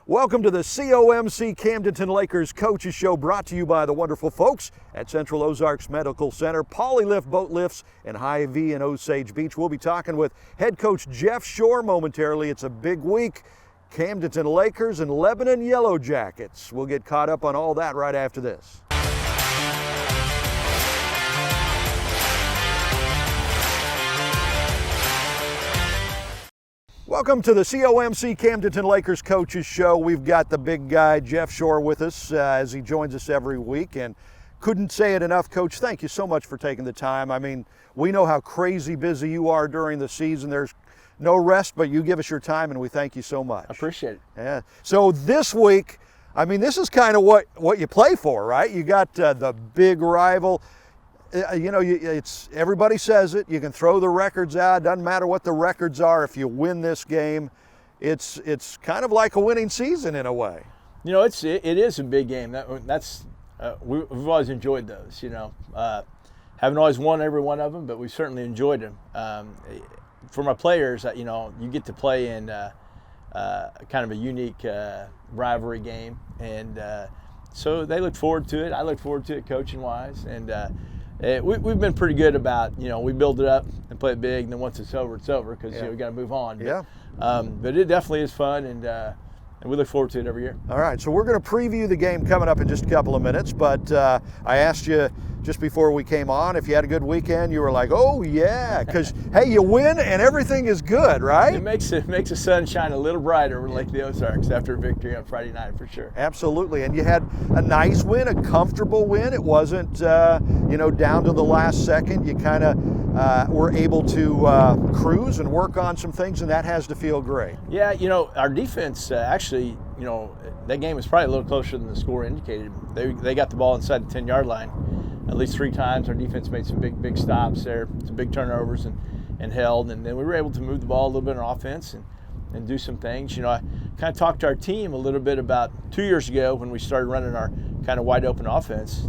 Welcome to the COMC Camdenton Lakers Coaches Show, brought to you by the wonderful folks at Central Ozarks Medical Center, Polylift Boat Lifts, and Hy-Vee in Osage Beach. We'll be talking with head coach Jeff Shore momentarily. It's a big week. Camdenton Lakers and Lebanon Yellow Jackets. We'll get caught up on all that right after this. Welcome to the COMC Camdenton Lakers Coaches Show. We've got the big guy, Jeff Shore, with us as he joins us every week. And couldn't say it enough, Coach, thank you so much for taking the time. I mean, we know how crazy busy you are during the season. There's no rest, but you give us your time, and we thank you so much. I appreciate it. Yeah. So this week, I mean, this is kind of what you play for, right? You got the big rival. It's everybody says it. You can throw the records out. Doesn't matter what the records are. If you win this game, it's kind of like a winning season in a way. You know, it is a big game. We've always enjoyed those. Haven't always won every one of them, but we've certainly enjoyed them. For my players, you get to play in kind of a unique rivalry game, and so they look forward to it. I look forward to it, coaching wise, and. We've been pretty good about, we build it up and play it big, and then once it's over because we got to move on. But it definitely is fun, and we look forward to it every year. All right, so we're going to preview the game coming up in just a couple of minutes, but I asked you just before we came on if you had a good weekend. You were like, oh yeah, because hey, you win and everything is good, right? It makes the sun shine a little brighter over Lake the Ozarks after a victory on Friday night, for sure. Absolutely, and you had a nice win, a comfortable win. It wasn't down to the last second. You kind of were able to cruise and work on some things, and that has to feel great. Yeah, our defense actually, that game was probably a little closer than the score indicated. They got the ball inside the 10-yard line at least 3 times. Our defense made some big stops there, some big turnovers and held, and then we were able to move the ball a little bit on offense and do some things. I kind of talked to our team a little bit about 2 years ago when we started running our kind of wide open offense.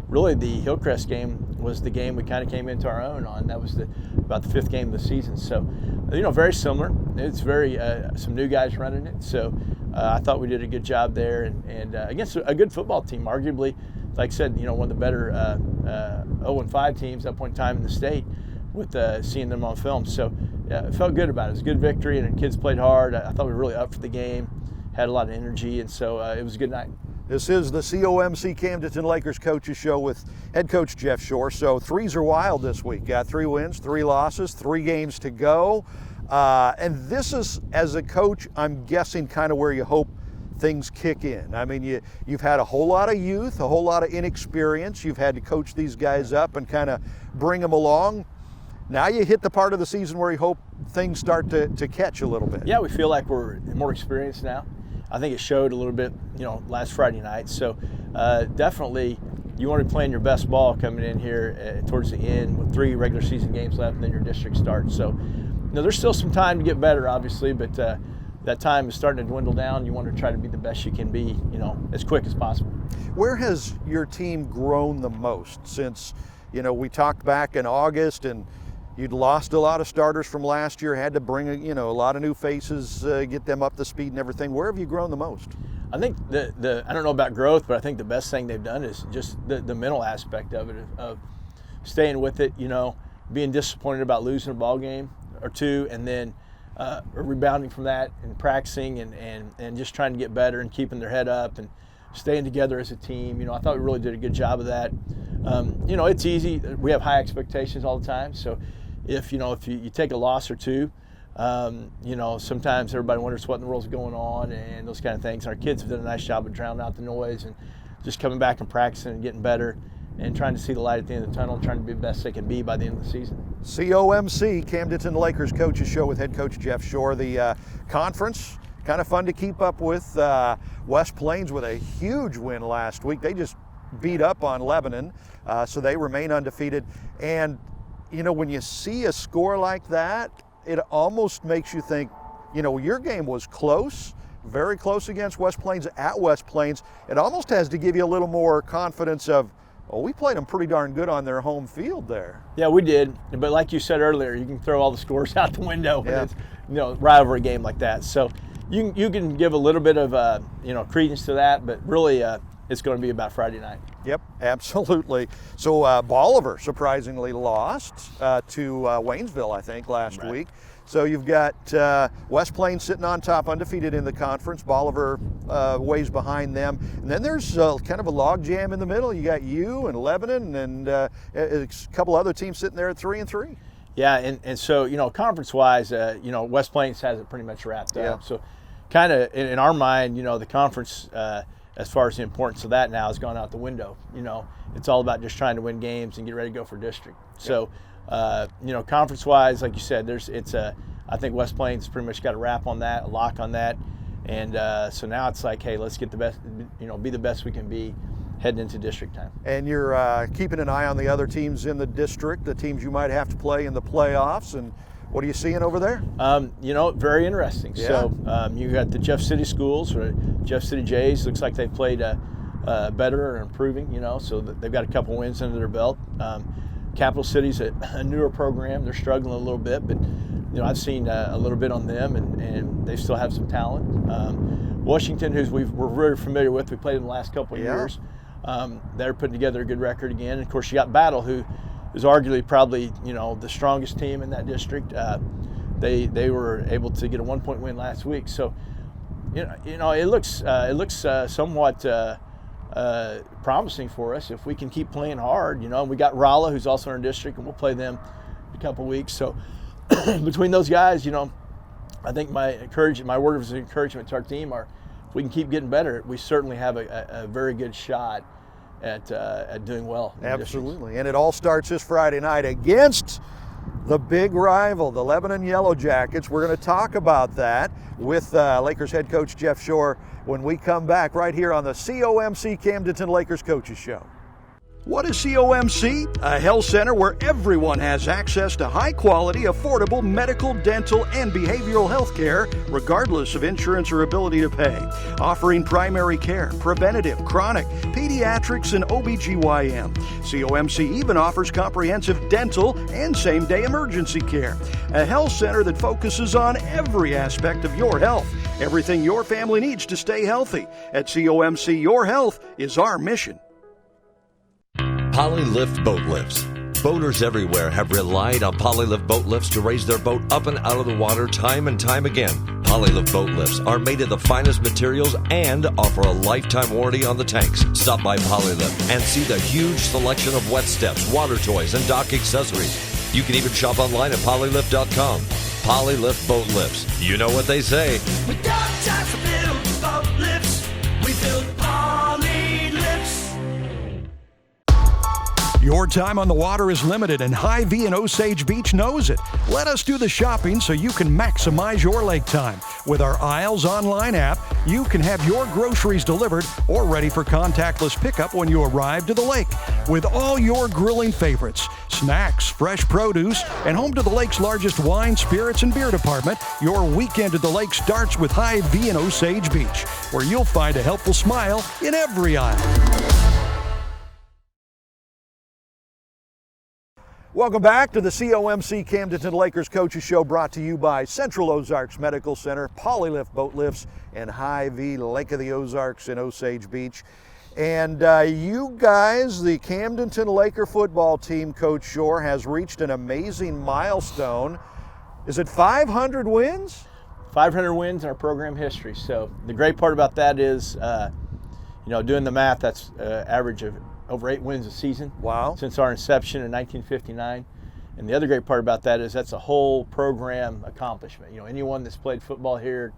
Really, the Hillcrest game was the game we kind of came into our own on. That was about the 5th game of the season. So, very similar. It's very some new guys running it. So I thought we did a good job there, and against a good football team, arguably, like I said, one of the better 0-5 teams at that point in time in the state, with seeing them on film. So it felt good about it. It was a good victory, and the kids played hard. I thought we were really up for the game, had a lot of energy, and so it was a good night. This is the COMC Camdenton Lakers Coaches Show with head coach Jeff Shore. So threes are wild this week. Got 3 wins, 3 losses, 3 games to go. And this is, as a coach, I'm guessing kind of where you hope things kick in. I mean, you've had a whole lot of youth, a whole lot of inexperience. You've had to coach these guys up and kind of bring them along. Now you hit the part of the season where you hope things start to catch a little bit. Yeah, we feel like we're more experienced now. I think it showed a little bit, last Friday night. So definitely you want to be playing your best ball coming in here towards the end with 3 regular season games left and then your district starts. So, there's still some time to get better, obviously, but that time is starting to dwindle down. You want to try to be the best you can be, as quick as possible. Where has your team grown the most since, we talked back in August and you'd lost a lot of starters from last year, had to bring a lot of new faces, get them up to speed and everything. Where have you grown the most? I think I don't know about growth, but I think the best thing they've done is just the mental aspect of it, of staying with it, being disappointed about losing a ball game or 2, and then rebounding from that and practicing and just trying to get better and keeping their head up and staying together as a team. I thought we really did a good job of that. It's easy. We have high expectations all the time, so if you take a loss or 2, sometimes everybody wonders what in the world's going on and those kind of things. And our kids have done a nice job of drowning out the noise and just coming back and practicing and getting better and trying to see the light at the end of the tunnel and trying to be the best they can be by the end of the season. COMC, Camdenton Lakers Coaches Show with head coach Jeff Shore. The conference, kind of fun to keep up with. West Plains with a huge win last week. They just beat up on Lebanon, so they remain undefeated. And when you see a score like that, it almost makes you think, your game was close, very close against West Plains at West Plains. It almost has to give you a little more confidence of, we played them pretty darn good on their home field there. Yeah, we did. But like you said earlier, you can throw all the scores out the window when Yeah. it's rivalry game like that. So you can give a little bit of credence to that, but really it's going to be about Friday night. Yep, absolutely. So Bolivar surprisingly lost to Waynesville, I think, last week. So you've got West Plains sitting on top, undefeated in the conference. Bolivar ways behind them. And then there's kind of a log jam in the middle. You got you and Lebanon and a couple other teams sitting there at 3-3. Yeah, and so, conference-wise, West Plains has it pretty much wrapped up. So kind of in our mind, the conference, as far as the importance of that now, has gone out the window. It's all about just trying to win games and get ready to go for district. So, conference-wise, like you said, I think West Plains pretty much got a wrap on that, a lock on that. And so now it's like, hey, let's get the best, be the best we can be heading into district time. And you're keeping an eye on the other teams in the district, the teams you might have to play in the playoffs. And what are you seeing over there? Very interesting. Yeah. So you got the Jeff City schools, or Jeff City Jays. Looks like they've played better or improving, so they've got a couple wins under their belt. Capital City's a newer program. They're struggling a little bit, but I've seen a little bit on them, and they still have some talent. Washington, we're very familiar with, we played in the last couple of years. They're putting together a good record again. And of course, you got Battle, who is arguably probably the strongest team in that district. They were able to get a 1-point win last week. So it looks somewhat promising for us if we can keep playing hard. We got Rolla, who's also in our district, and we'll play them in a couple of weeks. So between those guys, I think my word of encouragement to our team are, if we can keep getting better, we certainly have a very good shot at doing well. Absolutely, and it all starts this Friday night against the big rival, the Lebanon Yellow Jackets. We're going to talk about that with Lakers head coach Jeff Shore when we come back right here on the COMC Camdenton Lakers Coaches Show. What is COMC? A health center where everyone has access to high-quality, affordable medical, dental, and behavioral health care, regardless of insurance or ability to pay. Offering primary care, preventative, chronic, pediatrics, and OBGYN. COMC even offers comprehensive dental and same-day emergency care. A health center that focuses on every aspect of your health. Everything your family needs to stay healthy. At COMC, your health is our mission. Polylift Boat Lifts. Boaters everywhere have relied on Polylift Boat Lifts to raise their boat up and out of the water time and time again. Polylift Boat Lifts are made of the finest materials and offer a lifetime warranty on the tanks. Stop by Polylift and see the huge selection of wet steps, water toys, and dock accessories. You can even shop online at polylift.com. Polylift Boat Lifts. You know what they say. We got time to build boat lifts. We build Polylifts. Your time on the water is limited, and Hy-Vee and Osage Beach knows it. Let us do the shopping so you can maximize your lake time. With our Isles online app, you can have your groceries delivered or ready for contactless pickup when you arrive to the lake. With all your grilling favorites, snacks, fresh produce, and home to the lake's largest wine, spirits, and beer department, your weekend at the lake starts with Hy-Vee and Osage Beach, where you'll find a helpful smile in every aisle. Welcome back to the COMC Camdenton Lakers Coaches Show, brought to you by Central Ozarks Medical Center, Polylift Boat Lifts, and Hy-Vee Lake of the Ozarks in Osage Beach. And you guys, the Camdenton Laker football team, Coach Shore, has reached an amazing milestone. Is it 500 wins? 500 wins in our program history. So the great part about that is, doing the math, that's average of over 8 wins a season. Wow. Since our inception in 1959. And the other great part about that is that's a whole program accomplishment. Anyone that's played football here,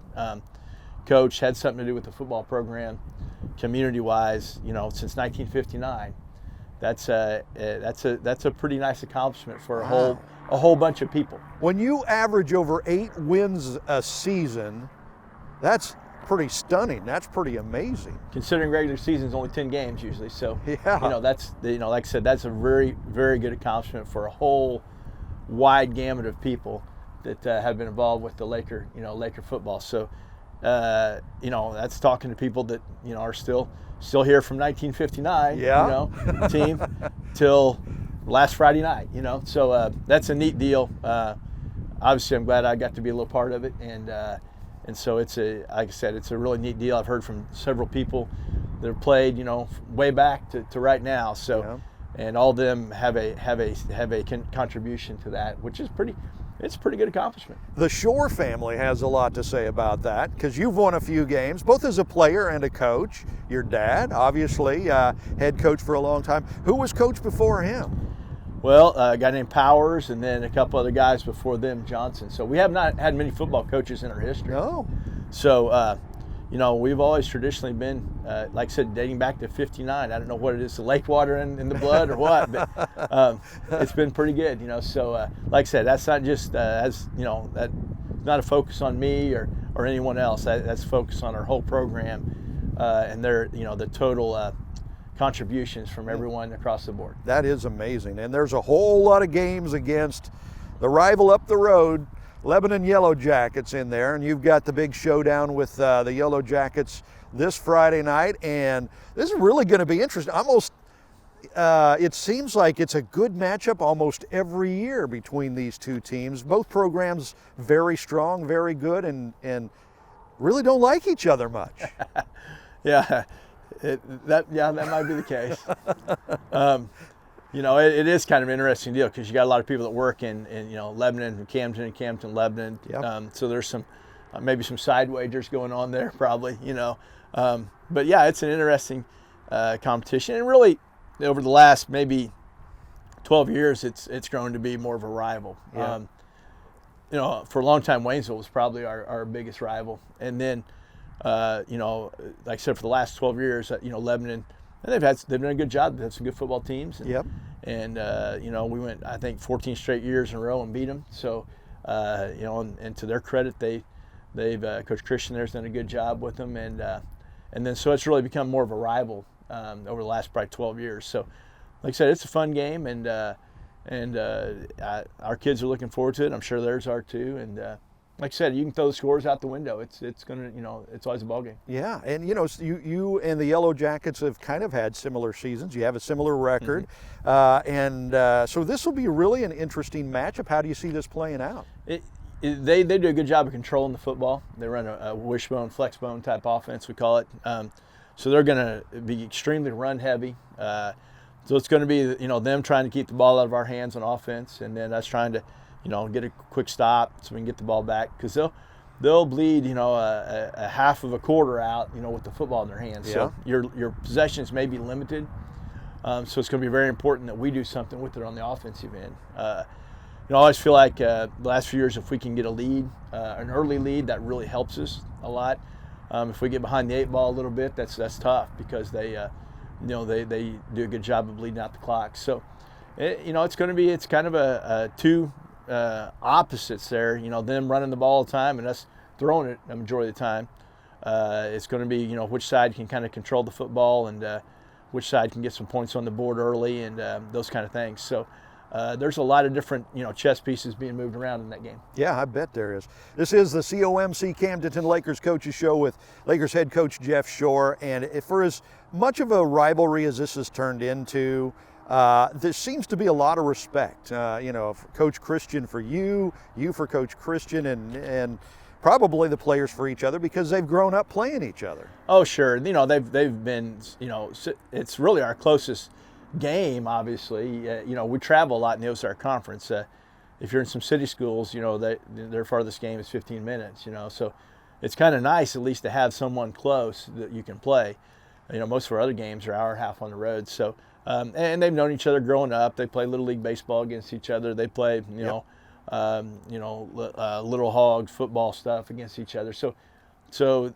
coach, had something to do with the football program, community-wise, since 1959. That's a pretty nice accomplishment for a whole bunch of people. When you average over 8 wins a season, that's pretty stunning. That's pretty amazing. Considering regular season's only 10 games usually, so yeah. That's like I said, that's a very, very good accomplishment for a whole wide gamut of people that have been involved with the Laker football. So that's talking to people that are still here from 1959. Yeah. Team till last Friday night. So that's a neat deal. Obviously, I'm glad I got to be a little part of it, and And so like I said, it's a really neat deal. I've heard from several people that have played, way back to right now. So, Yeah. and all of them have a contribution to that, which is it's a pretty good accomplishment. The Shore family has a lot to say about that because you've won a few games, both as a player and a coach. Your dad, obviously, head coach for a long time. Who was coach before him? Well, a guy named Powers, and then a couple other guys before them, Johnson. So we have not had many football coaches in our history. No. So, we've always traditionally been, like I said, dating back to -- I don't know what it is, the lake water in the blood or what, but it's been pretty good, So, like I said, that's not just, that's not a focus on me or anyone else. That's focused on our whole program and the total contributions from everyone across the board. That is amazing. And there's a whole lot of games against the rival up the road, Lebanon Yellow Jackets, in there. And you've got the big showdown with the Yellow Jackets this Friday night. And this is really going to be interesting. It seems like it's a good matchup almost every year between these two teams. Both programs very strong, very good, and really don't like each other much. Yeah. That might be the case. It is kind of an interesting deal because you got a lot of people that work in Lebanon and Camdenton, Lebanon. Yep. So there's maybe some side wagers going on there probably, But yeah, it's an interesting competition. And really, over the last maybe 12 years, it's grown to be more of a rival. Yeah. For a long time, Waynesville was probably our biggest rival. And then like I said, for the last 12 years, Lebanon, and they've done a good job. They have some good football teams. And, Yep. And we went, I think, 14 straight years in a row and beat them. So, and to their credit, they've Coach Christian there's done a good job with them, and then so it's really become more of a rival over the last probably 12 years. So, like I said, it's a fun game, and our kids are looking forward to it. I'm sure theirs are too, and. Like I said, you can throw the scores out the window. It's gonna, it's always a ball game. Yeah, and you and the Yellow Jackets have kind of had similar seasons. You have a similar record, so this will be really an interesting matchup. How do you see this playing out? They do a good job of controlling the football. They run a wishbone, flexbone type offense, we call it. So they're going to be extremely run heavy. So it's going to be them trying to keep the ball out of our hands on offense, and then us trying to get a quick stop so we can get the ball back, because they'll bleed a half of a quarter out with the football in their hands. Yeah. So your possessions may be limited. So it's going to be very important that we do something with it on the offensive end. I always feel like the last few years, if we can get a lead, an early lead, that really helps us a lot. If we get behind the 8 ball a little bit, that's tough, because they do a good job of bleeding out the clock. So it's kind of a two opposites there. Them running the ball all the time and us throwing it a majority of the time. It's going to be which side can kind of control the football, and which side can get some points on the board early, and those kind of things. So there's a lot of different chess pieces being moved around in that game. Yeah, I bet there is. This is the COMC Camdenton Lakers Coaches Show with Lakers head coach Jeff Shore, and for as much of a rivalry as this has turned into, there seems to be a lot of respect. For Coach Christian for you for Coach Christian, and probably the players for each other, because they've grown up playing each other. Oh, sure. They've been, it's really our closest game, obviously. We travel a lot in the Ozarks Conference. If you're in some city schools, their farthest game is 15 minutes, so it's kind of nice at least to have someone close that you can play. Most of our other games are an hour and a half on the road. So, and they've known each other growing up. They play Little League baseball against each other. They play, Little Hog football stuff against each other. So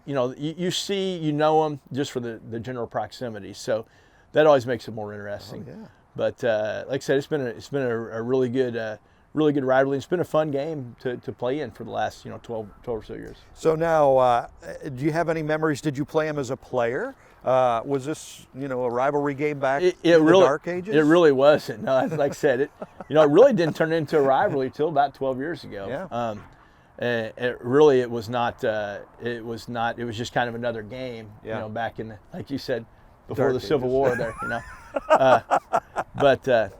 you see, them just for the general proximity. So that always makes it more interesting. Oh, yeah. But like I said, it's been a really good rivalry. It's been a fun game to play in for the last 12 or so years. So now, do you have any memories? Did you play him as a player? Was this a rivalry game back in the dark ages? It really wasn't. No, like I said, it really didn't turn into a rivalry until about 12 years ago. Yeah. It was not. It was just kind of another game. Yeah. Back in like you said, before Dark the Civil ages. War there.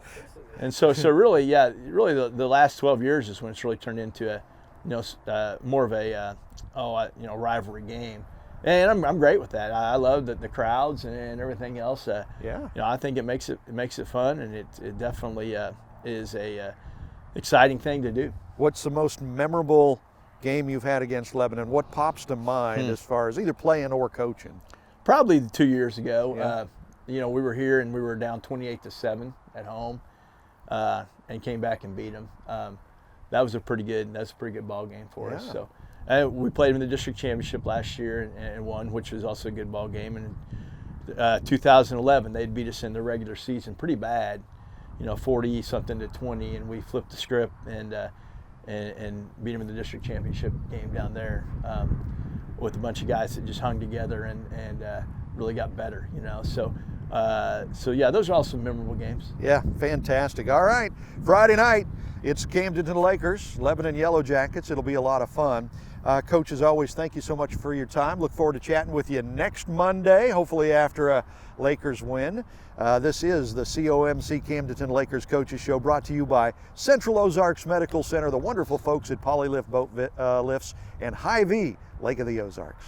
And so really, yeah, really the last 12 years is when it's really turned into more of a rivalry game. And I'm great with that. I love the crowds and everything else. I think it makes it fun, and it definitely is a exciting thing to do. What's the most memorable game you've had against Lebanon? What pops to mind as far as either playing or coaching? Probably 2 years ago. We were here and we were down 28-7 at home, and came back and beat them. That was a pretty good ball game for us. So. We played them in the district championship last year and won, which was also a good ball game. And 2011, they'd beat us in the regular season pretty bad, 40-something to 20, and we flipped the script and beat them in the district championship game down there with a bunch of guys that just hung together and really got better, So yeah, those are all some memorable games. Yeah, fantastic. All right, Friday night, it's Camdenton Lakers, Lebanon Yellow Jackets. It'll be a lot of fun. Coach, as always, thank you so much for your time. Look forward to chatting with you next Monday, hopefully after a Lakers win. This is the COMC Camdenton Lakers Coaches Show, brought to you by Central Ozarks Medical Center, the wonderful folks at Polylift Boat Lifts, and Hy-Vee, Lake of the Ozarks.